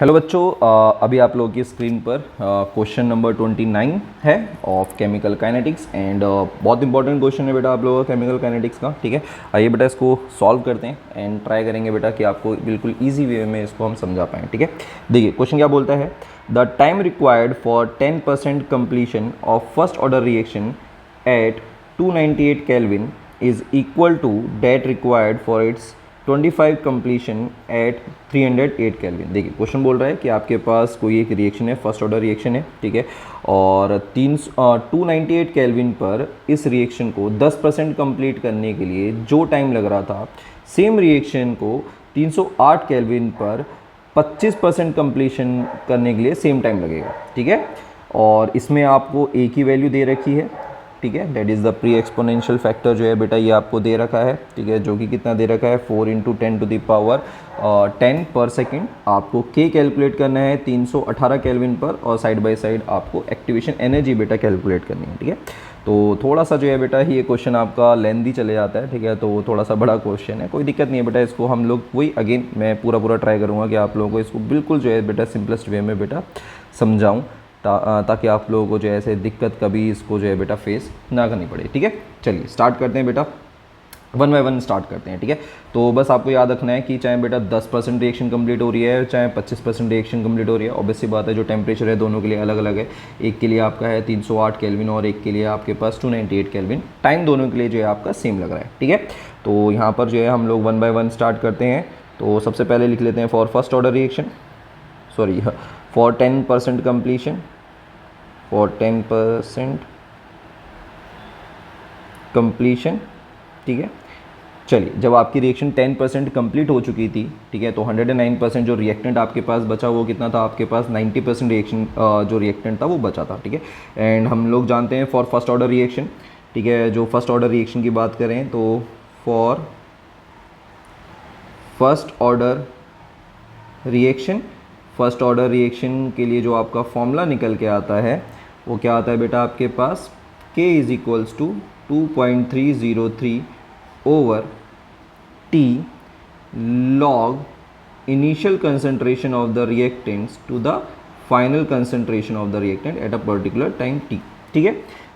Hello बच्चों, अभी आप लोगों की स्क्रीन पर क्वेश्चन नंबर 29 है ऑफ केमिकल काइनेटिक्स एंड बहुत इंपॉर्टेंट क्वेश्चन है बेटा आप लोगों का केमिकल काइनेटिक्स का। ठीक है, आइए बेटा इसको सॉल्व करते हैं एंड ट्राई करेंगे बेटा कि आपको बिल्कुल इजी वे में इसको हम समझा पाएँ। ठीक है, देखिए क्वेश्चन क्या बोलता है, the time required for 10% completion of first order reaction at 298 kelvin is equal to that required for its 25 completion at 308 kelvin. देखिए क्वेश्चन बोल रहा है कि आपके पास कोई एक रिएक्शन है, फर्स्ट ऑर्डर रिएक्शन है, ठीक है, और 298 केल्विन पर इस रिएक्शन को 10% कंप्लीट करने के लिए जो टाइम लग रहा था, सेम रिएक्शन को 308 केल्विन पर 25% कंप्लीशन करने के लिए सेम टाइम लगेगा। ठीक है, और इसमें आपको एक ही वैल्यू दे रखी है, ठीक है, that is the pre exponential factor जो है बेटा ये आपको दे रखा है। ठीक है, जो कि कितना दे रखा है 4 × 10⁻10 पर सेकेंड। आपको के कैलकुलेट करना है 318 केल्विन पर और साइड बाय साइड आपको एक्टिवेशन एनर्जी बेटा कैलकुलेट करनी है। ठीक है, तो थोड़ा सा जो है बेटा ये क्वेश्चन आपका लेंथी चले जाता है। ठीक है, तो थोड़ा सा बड़ा क्वेश्चन है, कोई दिक्कत नहीं है बेटा, इसको हम लोग वही अगेन मैं पूरा ट्राई करूँगा कि आप लोगों को इसको बिल्कुल जो है बेटा सिंपलेस्ट वे में बेटा समझाऊँ ताकि आप लोगों को जो है ऐसे दिक्कत कभी इसको जो है बेटा फेस ना करनी पड़े। ठीक है, चलिए स्टार्ट करते हैं बेटा, वन बाय वन स्टार्ट करते हैं। ठीक है, तो बस आपको याद रखना है कि चाहे बेटा 10% रिएक्शन कंप्लीट हो रही है चाहे 25% रिएक्शन कंप्लीट हो रही है, ऑब्वियस सी बात है जो टेम्परेचर है दोनों के लिए अलग अलग है। एक के लिए आपका है 308 केल्विन और एक के लिए आपके पास 298 केल्विन। टाइम दोनों के लिए जो है आपका सेम लग रहा है। ठीक है, तो यहाँ पर जो है हम लोग वन बाय वन स्टार्ट करते हैं। तो सबसे पहले लिख लेते हैं for first order reaction, sorry for 10% completion, for 10% completion. ठीक है, चलिए जब आपकी रिएक्शन 10% कंप्लीट हो चुकी थी, ठीक है, तो 109% जो रिएक्टेंट आपके पास बचा वो कितना था, आपके पास 90% रिएक्शन जो रिएक्टेंट था वो बचा था। ठीक है, एंड हम लोग जानते हैं फॉर फर्स्ट ऑर्डर रिएक्शन, ठीक है, जो फर्स्ट ऑर्डर रिएक्शन की बात करें तो for first order reaction, first order reaction के लिए जो आपका फॉर्मूला निकल के आता है वो क्या आता है बेटा आपके पास, K = 2.303 over T log initial concentration of the reactants to the final concentration of the reactant at a particular time t। ठीक है,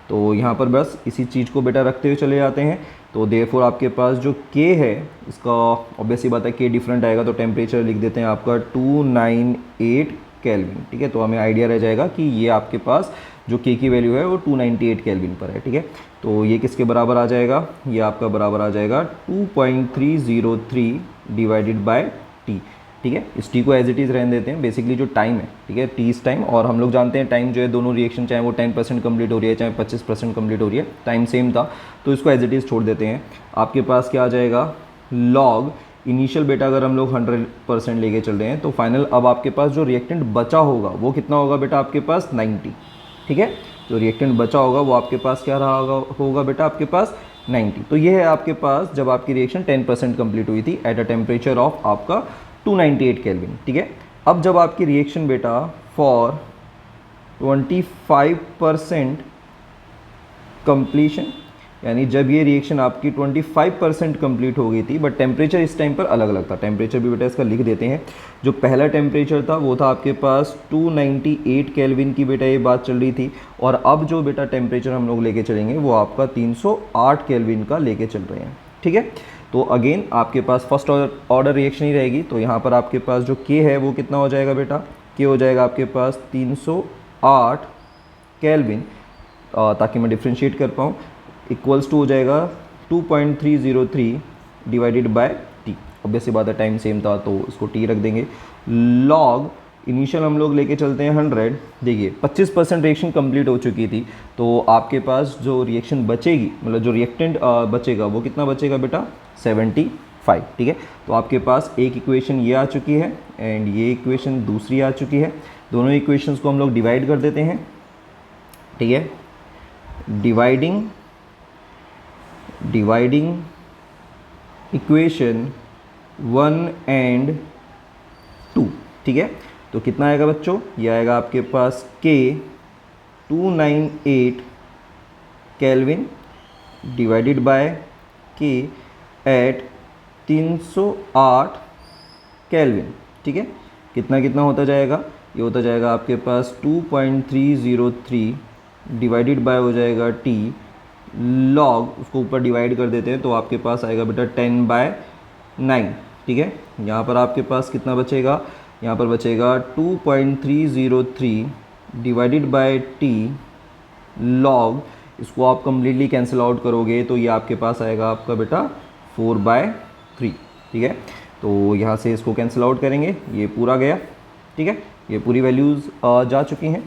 तो यहाँ पर बस इसी चीज़ को बेटा रखते हुए चले जाते हैं। तो देयरफॉर आपके पास जो K है इसका ऑब्वियस सी बात है K डिफरेंट आएगा, तो टेम्परेचर लिख देते हैं आपका 298 केल्विन। ठीक है, तो हमें आइडिया रह जाएगा कि ये आपके पास जो K की वैल्यू है वो 298 केल्विन पर है। ठीक है, तो ये किसके बराबर आ जाएगा, ये आपका बराबर आ जाएगा 2.303 डिवाइडेड बाय T। ठीक है, इस T को एज इट इज़ रहने देते हैं, बेसिकली जो टाइम है, ठीक है, T इस टाइम, और हम लोग जानते हैं टाइम जो है दोनों रिएक्शन चाहे वो 10% कंप्लीट हो रही है चाहे 25% कंप्लीट हो रही है, टाइम सेम था, तो इसको एज इट इज़ छोड़ देते हैं। आपके पास क्या आ जाएगा, लॉग इनिशियल बेटा अगर हम लोग 100% लेके चल रहे हैं तो फाइनल अब आपके पास जो रिएक्टेंट बचा होगा वो कितना होगा बेटा आपके पास 90। ठीक है, जो रिएक्टेंट बचा होगा वो आपके पास क्या रहा होगा बेटा आपके पास 90। तो ये है आपके पास जब आपकी रिएक्शन 10% कंप्लीट हुई थी एट अ टेम्परेचर ऑफ आपका 298 केल्विन। ठीक है, अब जब आपकी रिएक्शन बेटा फॉर 25% कंप्लीशन, यानी जब ये रिएक्शन आपकी 25% कंप्लीट हो गई थी, बट टेम्परेचर इस टाइम पर अलग अलग था, टेम्परेचर भी बेटा इसका लिख देते हैं। जो पहला टेम्परेचर था वो था आपके पास 298 केल्विन की बेटा ये बात चल रही थी, और अब जो बेटा टेम्परेचर हम लोग लेके चलेंगे वो आपका 308 केल्विन का लेके चल रहे हैं। ठीक है, तो अगेन आपके पास फर्स्ट ऑर्डर रिएक्शन ही रहेगी, तो यहाँ पर आपके पास जो K है वो कितना हो जाएगा बेटा, K हो जाएगा आपके पास 308 केल्विन, ताकि मैं डिफ्रेंशिएट कर पाऊँ, इक्वल्स टू हो जाएगा 2.303 डिवाइडेड बाय T। ऑब्वियस सी बात है टाइम सेम था तो इसको T रख देंगे, लॉग इनिशियल हम लोग लेके चलते हैं 100। देखिए 25% रिएक्शन कंप्लीट हो चुकी थी, तो आपके पास जो रिएक्शन बचेगी, मतलब जो रिएक्टेंट बचेगा वो कितना बचेगा बेटा 75। ठीक है, तो आपके पास एक इक्वेशन ये आ चुकी है एंड ये इक्वेशन दूसरी आ चुकी है, दोनों इक्वेशंस को हम लोग डिवाइड कर देते हैं। ठीक है, डिवाइडिंग इक्वेशन 1 एंड 2। ठीक है, तो कितना आएगा बच्चों, ये आएगा आपके पास K 298 kelvin divided by K at 308 kelvin. ठीक है, कितना कितना होता जाएगा, ये होता जाएगा आपके पास 2.303 डिवाइडेड बाय हो जाएगा t लॉग, उसको ऊपर डिवाइड कर देते हैं तो आपके पास आएगा बेटा 10/9, ठीक है। यहाँ पर आपके पास कितना बचेगा, यहाँ पर बचेगा 2.303 डिवाइडेड बाय t लॉग, इसको आप कम्प्लीटली कैंसिल आउट करोगे तो ये आपके पास आएगा आपका बेटा 4/3, ठीक है। तो यहाँ से इसको कैंसिल आउट करेंगे, ये पूरा गया, ठीक है, ये पूरी वैल्यूज़ जा चुकी हैं।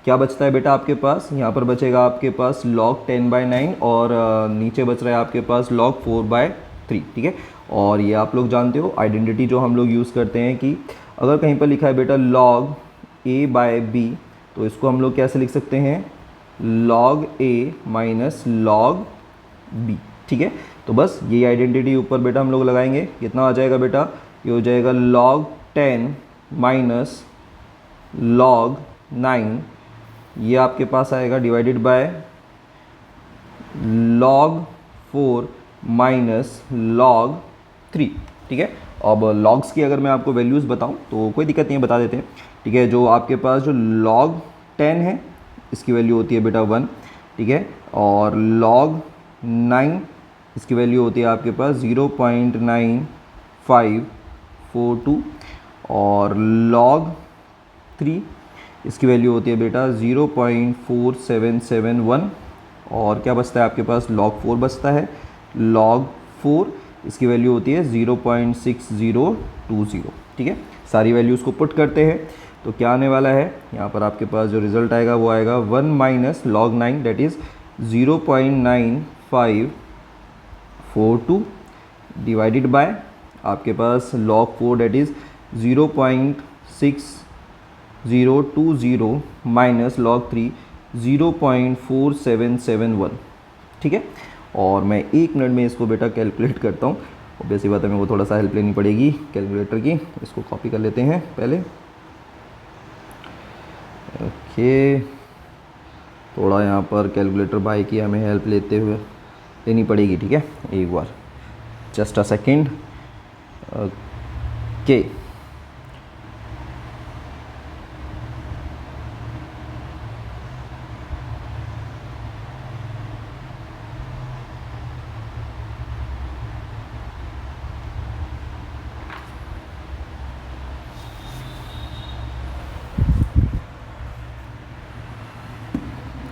क्या बचता है बेटा आपके पास, यहाँ पर बचेगा आपके पास log 10/9 और नीचे बच रहा है आपके पास log 4/3, ठीक है। और ये आप लोग जानते हो आइडेंटिटी जो हम लोग यूज़ करते हैं कि अगर कहीं पर लिखा है बेटा log a/b तो इसको हम लोग कैसे लिख सकते हैं, log a minus log b, ठीक है। तो बस ये आइडेंटिटी ऊपर बेटा हम लोग लगाएंगे, कितना आ जाएगा बेटा, ये हो जाएगा log 10 माइनस log 9, ये आपके पास आएगा divided by log 4 minus log 3, ठीक है। अब लॉग्स की अगर मैं आपको वैल्यूज़ बताऊं तो कोई दिक्कत नहीं है, बता देते हैं, ठीक है। जो आपके पास जो log 10 है इसकी वैल्यू होती है बेटा 1, ठीक है। और log 9 इसकी वैल्यू होती है आपके पास 0.9542 और log 3 इसकी वैल्यू होती है बेटा 0.4771 और क्या बचता है आपके पास, log 4 बचता है, log 4 इसकी वैल्यू होती है 0.6020, ठीक है। सारी वैल्यूज़ को पुट करते हैं तो क्या आने वाला है, यहाँ पर आपके पास जो रिज़ल्ट आएगा वो आएगा 1 minus log 9 that is 0.9542 divided by आपके पास log 4 that is 0.6020 minus log 3 0.4771, ठीक है। और मैं 1 मिनट में इसको बेटा कैलकुलेट करता हूँ, ऑब्वियस ही बात है मेरे को थोड़ा सा हेल्प लेनी पड़ेगी कैलकुलेटर की, इसको कॉपी कर लेते हैं पहले, ओके। थोड़ा यहाँ पर कैलकुलेटर भाई की हमें हेल्प लेनी पड़ेगी, ठीक है, एक बार जस्ट अ सेकेंड, ओके।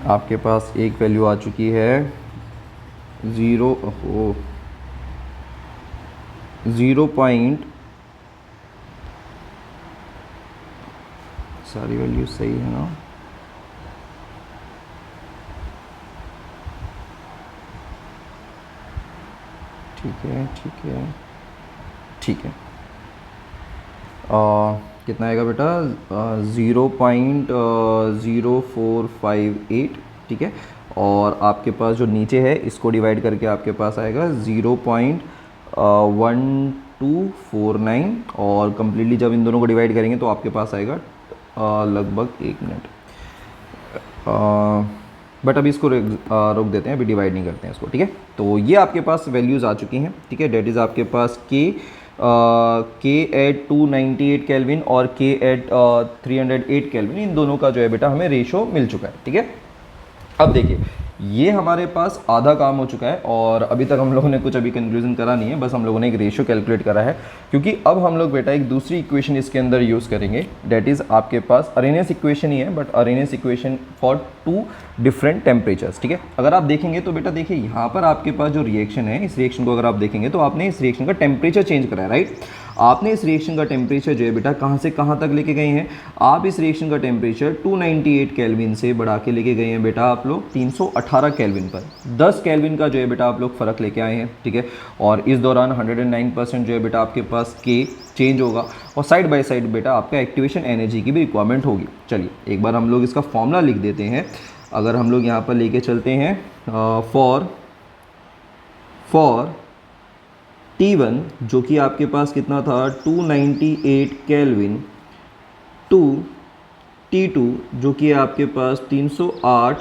आपके पास एक वैल्यू आ चुकी है 0 पॉइंट, सारी वैल्यू सही है ना, ठीक है ठीक है ठीक है। कितना आएगा बेटा 0.0458, ठीक है। और आपके पास जो नीचे है इसको डिवाइड करके आपके पास आएगा 0.1249 और कम्प्लीटली जब इन दोनों को डिवाइड करेंगे तो आपके पास आएगा लगभग 1 मिनट, बट अभी इसको रोक देते हैं, अभी डिवाइड नहीं करते हैं इसको, ठीक है। तो ये आपके पास वैल्यूज़ आ चुकी हैं, ठीक है। डेट इज़ आपके पास के एट 298 केल्विन और के एट 308 केल्विन, इन दोनों का जो है बेटा हमें रेशो मिल चुका है, ठीक है। अब देखिए ये हमारे पास आधा काम हो चुका है और अभी तक हम लोगों ने कुछ अभी कंक्लूजन करा नहीं है, बस हम लोगों ने एक रेशियो कैलकुलेट करा है, क्योंकि अब हम लोग बेटा एक दूसरी इक्वेशन इसके अंदर यूज़ करेंगे, डेट इज़ आपके पास अरेनियस इक्वेशन ही है, but Arrhenius equation for 2 different temperatures, ठीक है। अगर आप देखेंगे तो बेटा देखिए यहाँ पर आपके पास जो रिएक्शन है, इस रिएक्शन को अगर आप देखेंगे तो आपने इस रिएक्शन का टेम्परेचर चेंज करा है, राइट। आपने इस रिएक्शन का टेम्परेचर जो है बेटा कहाँ से कहाँ तक लेके गए हैं, आप इस रिएक्शन का टेम्परेचर 298 केल्विन से बढ़ा के लेके गए हैं बेटा आप लोग 318 केल्विन पर, 10 केल्विन का जो है बेटा आप लोग फ़र्क लेके आए हैं, ठीक है। और इस दौरान 109% जो है बेटा आपके पास के चेंज होगा और साइड बाय साइड बेटा आपका एक्टिवेशन एनर्जी की भी रिक्वायरमेंट होगी। चलिए एक बार हम लोग इसका फॉर्मूला लिख देते हैं। अगर हम लोग यहाँ पर लेके चलते हैं फॉर T1 जो कि आपके पास कितना था 298 केल्विन, टू T2 जो कि आपके पास 308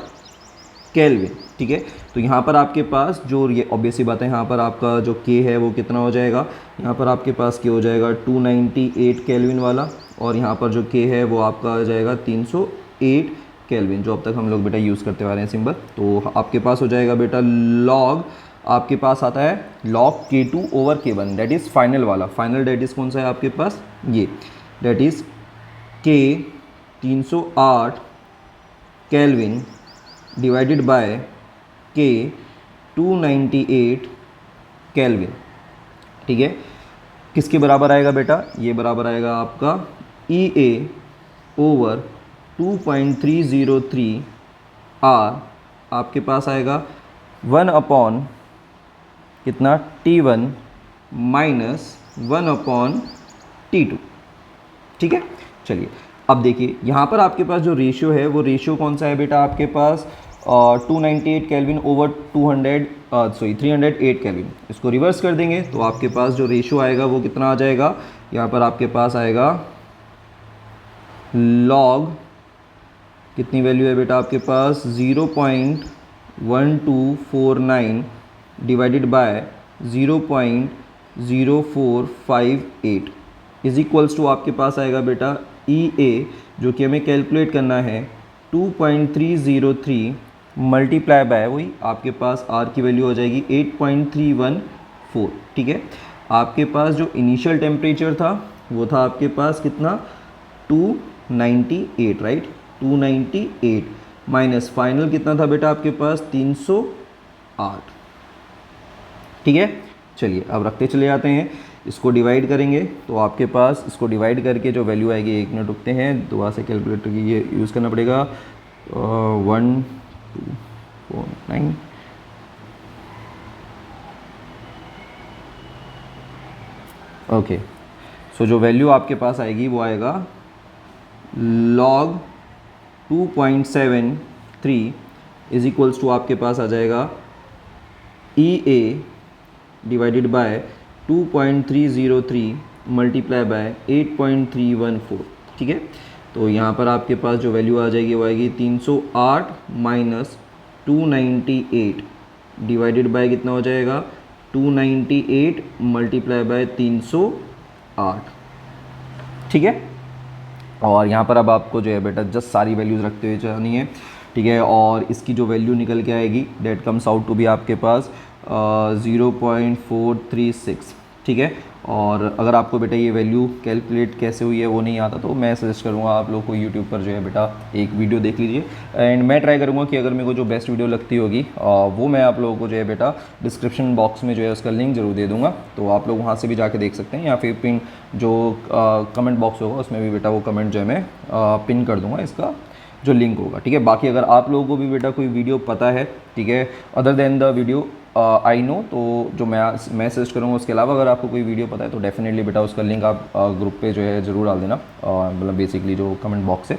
केल्विन, ठीक है। तो यहाँ पर आपके पास जो ये ऑब्वियसली बात है, यहाँ पर आपका जो के है वो कितना हो जाएगा, यहाँ पर आपके पास के हो जाएगा 298 केल्विन वाला, और यहाँ पर जो के है वो आपका आ जाएगा 308 केल्विन, जो अब तक हम लोग बेटा यूज़ करते आ रहे हैं सिंबल। तो आपके पास हो जाएगा बेटा लॉग, आपके पास आता है log K2 over K1, that is final वाला। फाइनल दैट इज़ कौन सा है आपके पास, ये that is K 308 kelvin divided by K 298 kelvin, ठीक है। किसके बराबर आएगा बेटा, ये बराबर आएगा आपका EA ओवर 2.303 R, आपके पास आएगा 1 अपॉन कितना T1 माइनस 1 अपॉन T2, ठीक है। चलिए अब देखिए यहाँ पर आपके पास जो रेशियो है वो रेशियो कौन सा है बेटा आपके पास, 298 केल्विन ओवर 308 केल्विन। इसको रिवर्स कर देंगे तो आपके पास जो रेशियो आएगा वो कितना आ जाएगा, यहाँ पर आपके पास आएगा लॉग, कितनी वैल्यू है बेटा आपके पास 0.1249 divided by 0.0458 is equals to आपके पास आएगा बेटा EA, जो कि हमें कैलकुलेट करना है 2.303 मल्टीप्लाई बाय वही आपके पास R की वैल्यू हो जाएगी 8.314, ठीक है। आपके पास जो इनिशियल टेम्परेचर था वो था आपके पास कितना 298, राइट, 298 माइनस फाइनल कितना था बेटा आपके पास 308, ठीक है। चलिए अब रखते चले जाते हैं, इसको डिवाइड करेंगे तो आपके पास इसको डिवाइड करके जो वैल्यू आएगी, 1 मिनट रुकते हैं, दोबारा से कैलकुलेटर की ये यूज़ करना पड़ेगा, 1249 ओके। सो जो वैल्यू आपके पास आएगी वो आएगा log 2.73 इज इक्वल्स टू आपके पास आ जाएगा EA divided by 2.303 multiply by 8.314, ठीक है। तो यहाँ पर आपके पास जो वैल्यू आ जाएगी वो आएगी 308 माइनस 298 डिवाइडेड बाय कितना हो जाएगा 298 मल्टीप्लाई बाय 308, ठीक है। और यहाँ पर अब आपको जो है बेटा जस्ट सारी वैल्यूज़ रखते हुए जानी है, ठीक है। और इसकी जो वैल्यू निकल के आएगी डेट कम्स आउट टू भी आपके पास 0.436, ठीक है। और अगर आपको बेटा ये वैल्यू कैलकुलेट कैसे हुई है वो नहीं आता तो मैं सजेस्ट करूँगा आप लोग को यूट्यूब पर जो है बेटा एक वीडियो देख लीजिए, एंड मैं ट्राई करूँगा कि अगर मेरे को जो बेस्ट वीडियो लगती होगी वो मैं आप लोगों को जो है बेटा डिस्क्रिप्शन बॉक्स में जो है उसका लिंक ज़रूर दे दूँगा, तो आप लोग वहाँ से भी जाके देख सकते हैं, या फिर पिन जो कमेंट बॉक्स होगा उसमें भी बेटा वो कमेंट जो है मैं पिन कर दूँगा इसका जो लिंक होगा, ठीक है। बाकी अगर आप लोगों को भी बेटा कोई वीडियो पता है, ठीक है, other than the video I know, तो जो मैं सजेस्ट करूँगा उसके अलावा अगर आपको कोई वीडियो पता है तो डेफिनेटली बेटा उसका लिंक आप ग्रुप पे जो है ज़रूर डाल देना, मतलब बेसिकली जो कमेंट बॉक्स है,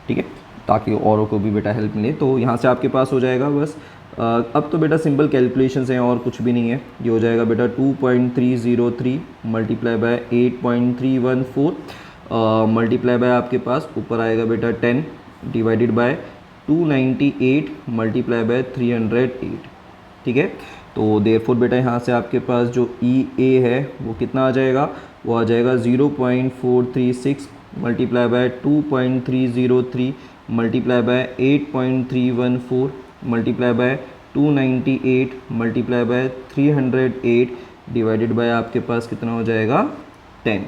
ठीक है, ताकि औरों को भी बेटा हेल्प मिले। तो यहाँ से आपके पास हो जाएगा बस अब तो बेटा सिंपल कैलकुलेशंस हैं और कुछ भी नहीं है, ये हो जाएगा बेटा 2.303 मल्टीप्लाई बाय 8.314 मल्टीप्लाई बाय आपके पास ऊपर आएगा बेटा 10 डिवाइडेड बाय 298 मल्टीप्लाई बाय 308, ठीक है। तो देयरफॉर बेटा यहाँ से आपके पास जो EA है वो कितना आ जाएगा, वो आ जाएगा 0.436 multiply by 2.303 multiply by 8.314 multiply by 298 multiply by 308 divided by आपके पास कितना हो जाएगा 10,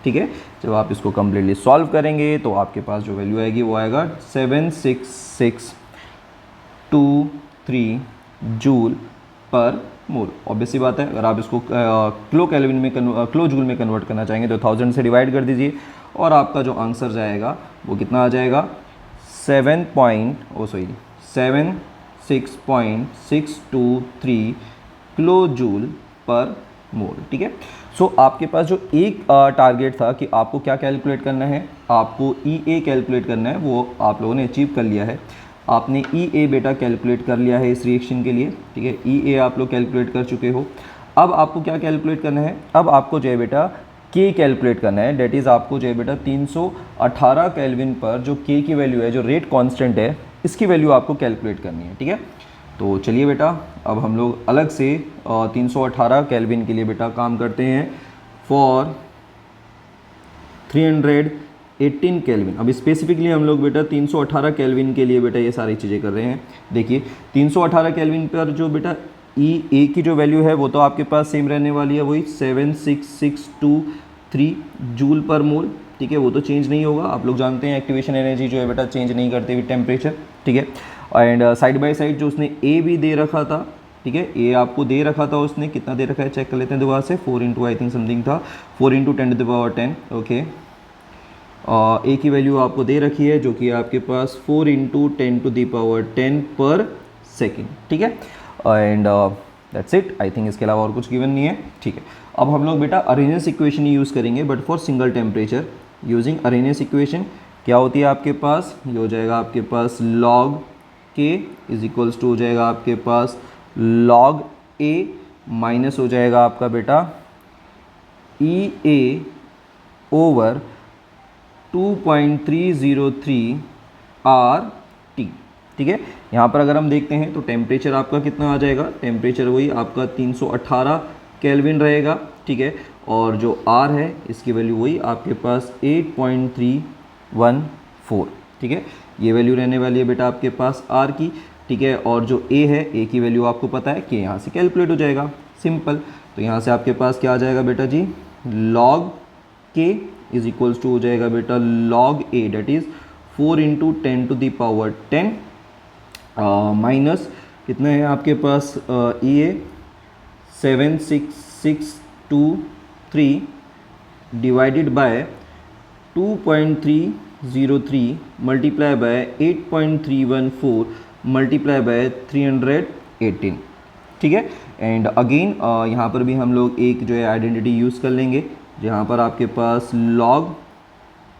ठीक है। जब आप इसको कम्प्लीटली सॉल्व करेंगे तो आपके पास जो वैल्यू आएगी वो आएगा 76623 जूल पर मोल। ऑब्वियसली बात है, अगर आप इसको किलो केल्विन में किलो जूल में कन्वर्ट करना चाहेंगे तो 1000 से डिवाइड कर दीजिए और आपका जो आंसर जाएगा वो कितना आ जाएगा 76.623 किलो जूल पर मोल, ठीक है। सो आपके पास जो एक टारगेट था कि आपको क्या कैलकुलेट करना है, आपको EA कैलकुलेट करना है, वो आप लोगों ने अचीव कर लिया है। आपने EA बेटा कैलकुलेट कर लिया है इस रिएक्शन के लिए, ठीक है, EA आप लोग कैलकुलेट कर चुके हो। अब आपको क्या कैलकुलेट करना है, अब आपको जो है बेटा K कैलकुलेट करना है, डेट इज़ आपको जो है बेटा 318 केल्विन पर जो K की वैल्यू है, जो रेट कांस्टेंट है, इसकी वैल्यू आपको कैलकुलेट करनी है, ठीक है। तो चलिए बेटा अब हम लोग अलग से 318 केल्विन के लिए बेटा काम करते हैं फॉर 318 केल्विन। अब स्पेसिफिकली हम लोग बेटा 318 केल्विन के लिए बेटा ये सारी चीज़ें कर रहे हैं। देखिए 318 केल्विन पर जो बेटा ए की जो वैल्यू है वो तो आपके पास सेम रहने वाली है, वही 76623 जूल पर मोल। ठीक है, वो तो चेंज नहीं होगा। आप लोग जानते हैं एक्टिवेशन एनर्जी जो है बेटा चेंज नहीं करते विद टेम्परेचर। ठीक है, एंड साइड बाय साइड जो उसने ए भी दे रखा था, ठीक है, ए आपको दे रखा था, उसने कितना दे रखा है चेक कर लेते हैं दोबारा से। 4 इंटू आई थिंक समथिंग था, 4 इंटू 10⁻10। ओके, ए की वैल्यू आपको दे रखी है जो कि आपके पास 4 इंटू 10⁻10 पर सेकेंड। ठीक है, and that's it. I think इसके अलावा और कुछ गिवन नहीं है। ठीक है, अब हम लोग बेटा अरेनियस इक्वेशन ही यूज़ करेंगे but for single temperature using Arrhenius equation. क्या होती है आपके पास, ये हो जाएगा आपके पास लॉग के इज इक्वल्स टू हो जाएगा आपके पास लॉग ए माइनस हो जाएगा आपका बेटा ई ए ओवर 2.303 आर टी। ठीक है, यहाँ पर अगर हम देखते हैं तो टेम्परेचर आपका कितना आ जाएगा, टेम्परेचर वही आपका 318 केल्विन रहेगा। ठीक है, और जो आर है इसकी वैल्यू वही आपके पास 8.314। ठीक है, ये वैल्यू रहने वाली है बेटा आपके पास आर की। ठीक है, और जो ए है, ए की वैल्यू आपको पता है कि यहाँ से कैलकुलेट हो जाएगा, सिंपल। तो यहाँ से आपके पास क्या आ जाएगा बेटा जी, लॉग के इज इक्वल्स टू हो जाएगा बेटा log A that is 4 into 10⁻10 minus कितना है आपके पास ई ए 76623 divided by 2.303 multiply by 8.314 multiply by 318। ठीक है, एंड अगेन यहाँ पर भी हम लोग एक जो है आइडेंटिटी यूज़ कर लेंगे, जहाँ पर आपके पास log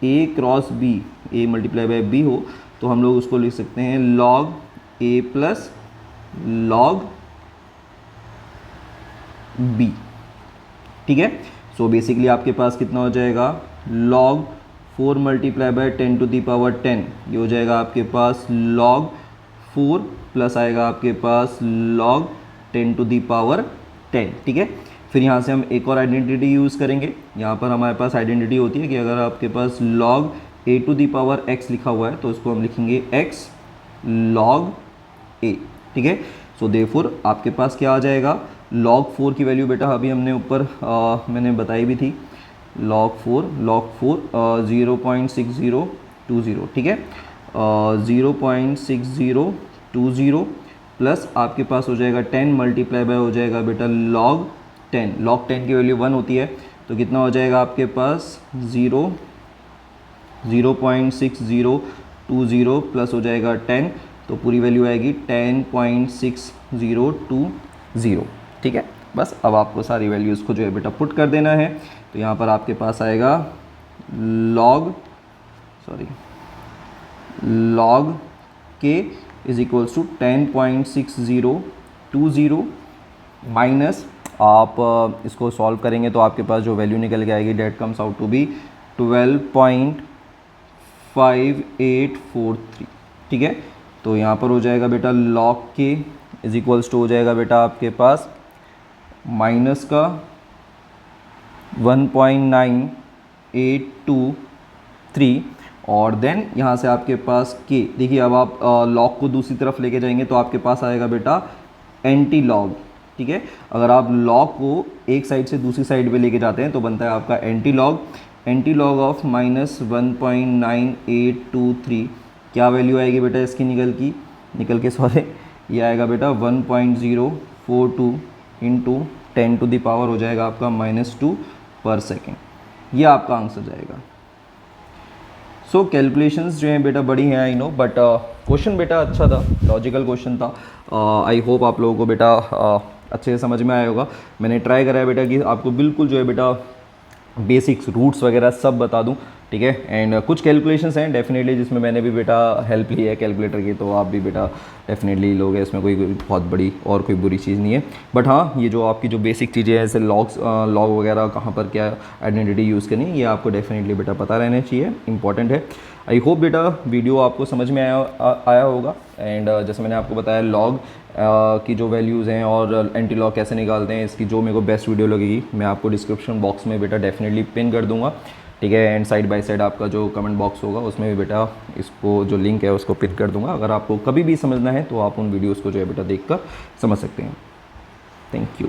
A cross B, A multiply by B हो तो हम लोग उसको लिख सकते हैं log A plus log B. ठीक है, सो बेसिकली आपके पास कितना हो जाएगा लॉग 4 मल्टीप्लाई बाय 10⁻10, ये हो जाएगा आपके पास लॉग 4 प्लस आएगा आपके पास लॉग 10⁻10। ठीक है, फिर यहाँ से हम एक और आइडेंटिटी यूज़ करेंगे। यहाँ पर हमारे पास आइडेंटिटी होती है कि अगर आपके पास लॉग a⁻x लिखा हुआ है तो उसको हम लिखेंगे x log a। ठीक है, सो देयरफॉर आपके पास क्या आ जाएगा, log 4 की वैल्यू बेटा अभी हमने ऊपर मैंने बताई भी थी, log 4 0.6020। ठीक है, 0.6020 प्लस आपके पास हो जाएगा 10 मल्टीप्लाई बाय हो जाएगा बेटा log 10। log 10 की वैल्यू 1 होती है तो कितना हो जाएगा आपके पास 0.6020 प्लस हो जाएगा 10, तो पूरी वैल्यू आएगी 10.6020। ठीक है, बस अब आपको सारी वैल्यूज़ को जो है बेटा पुट कर देना है। तो यहाँ पर आपके पास आएगा log k is equals to 10.6020 minus आप इसको सॉल्व करेंगे तो आपके पास जो वैल्यू निकल के आएगी that comes out to be 12.5843। ठीक है, तो यहाँ पर हो जाएगा बेटा log k is equals to हो जाएगा बेटा आपके पास माइनस का 1.9823 और देन यहाँ से आपके पास k। देखिए अब आप log को दूसरी तरफ लेके जाएंगे तो आपके पास आएगा बेटा एंटी लॉग। ठीक है, अगर आप log को एक साइड से दूसरी साइड पे लेके जाते हैं तो बनता है आपका एंटी लॉग ऑफ माइनस 1.9823। क्या वैल्यू आएगी बेटा इसकी निकल के ये आएगा बेटा 1.042 इंटू 10 हो जाएगा आपका -2 पर सेकेंड। ये आपका आंसर जाएगा। सो कैलकुलेशंस जो हैं बेटा बड़ी हैं आई नो, बट क्वेश्चन बेटा अच्छा था, लॉजिकल क्वेश्चन था। आई होप आप लोगों को बेटा अच्छे से समझ में आया होगा। मैंने ट्राई करा है बेटा कि आपको बिल्कुल जो है बेटा बेसिक्स रूट्स वगैरह सब बता दूं ठीक है। एंड कुछ कैलकुलेशंस हैं डेफिनेटली जिसमें मैंने भी बेटा हेल्प ली है कैलकुलेटर की, तो आप भी बेटा डेफिनेटली लोगे, इसमें कोई बहुत बड़ी और कोई बुरी चीज़ नहीं है। बट हाँ, ये जो आपकी जो बेसिक चीज़ें हैं जैसे लॉग वगैरह कहाँ पर क्या आइडेंटिटी यूज़ करनी है, ये आपको डेफिनेटली बेटा पता रहना चाहिए, इंपॉर्टेंट है। आई होप बेटा वीडियो आपको समझ में आया होगा। एंड जैसे मैंने आपको बताया लॉग की जो वैल्यूज़ हैं और एंटी लॉग कैसे निकालते हैं, इसकी जो मेरे को बेस्ट वीडियो लगेगी मैं आपको डिस्क्रिप्शन बॉक्स में बेटा डेफिनेटली पिन कर दूंगा, ठीक है। एंड साइड बाय साइड आपका जो कमेंट बॉक्स होगा उसमें भी बेटा इसको जो लिंक है उसको पिन कर दूंगा। अगर आपको कभी भी समझना है तो आप उन वीडियोज़ को जो है बेटा देख कर समझ सकते हैं। Thank you.